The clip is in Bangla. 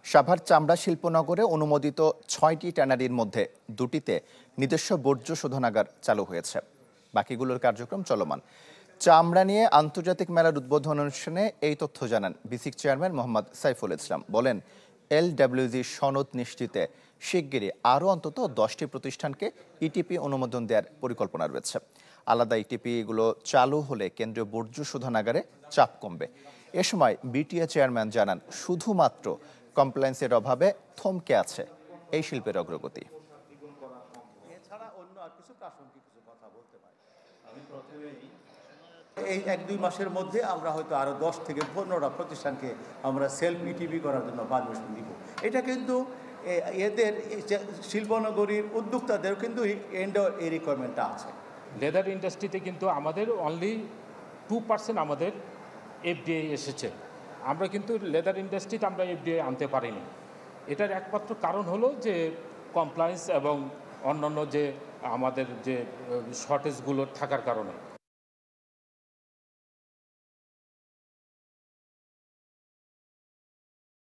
সাভার চামড়া শিল্পনগরে অনুমোদিত ৬টি ট্যানারির মধ্যে ২টিতে নিজস্ব বর্জ্য শোধনাগার চালু হয়েছে, বাকিগুলোর কার্যক্রম চলমান। চামড়া নিয়ে আন্তর্জাতিক মেলার উদ্বোধন অনুষ্ঠানে এই তথ্য জানান বিসিক চেয়ারম্যান মোহাম্মদ সাইফুল ইসলাম। বলেন, এলডব্লিউজি সনদ নিশ্চিতে শিগগিরই আরও অন্তত 10টি প্রতিষ্ঠানকে ইটিপি অনুমোদন দেওয়ার পরিকল্পনা রয়েছে। আলাদা ইটিপিগুলো চালু হলে কেন্দ্রীয় বর্জ্য শোধনাগারে চাপ কমবে। এ সময় বিটিএ চেয়ারম্যান জানান, শুধুমাত্র কমপ্লায়েন্সের অভাবে থমকে আছে এই শিল্পের অগ্রগতি। এই ১-২ মাসের মধ্যে আমরা হয়তো আরো 10 থেকে 15টা প্রতিষ্ঠানকে আমরা সেলফ ইটিপি করার জন্য পারমিশন দিব। এটা কিন্তু এদের শিল্পনগরীর উদ্যোক্তাদের কিন্তু এই রিকোয়ারমেন্টটা আছে। লেদার ইন্ডাস্ট্রিতে কিন্তু আমাদের অনলি 2% আমাদের এফডিআই এসেছে। আমরা কিন্তু লেদার ইন্ডাস্ট্রিতে আমরা এফডিআই আনতে পারিনি। এটার একমাত্র কারণ হলো যে কমপ্লায়েন্স এবং অন্যান্য যে আমাদের যে শর্টেজগুলো থাকার কারণে।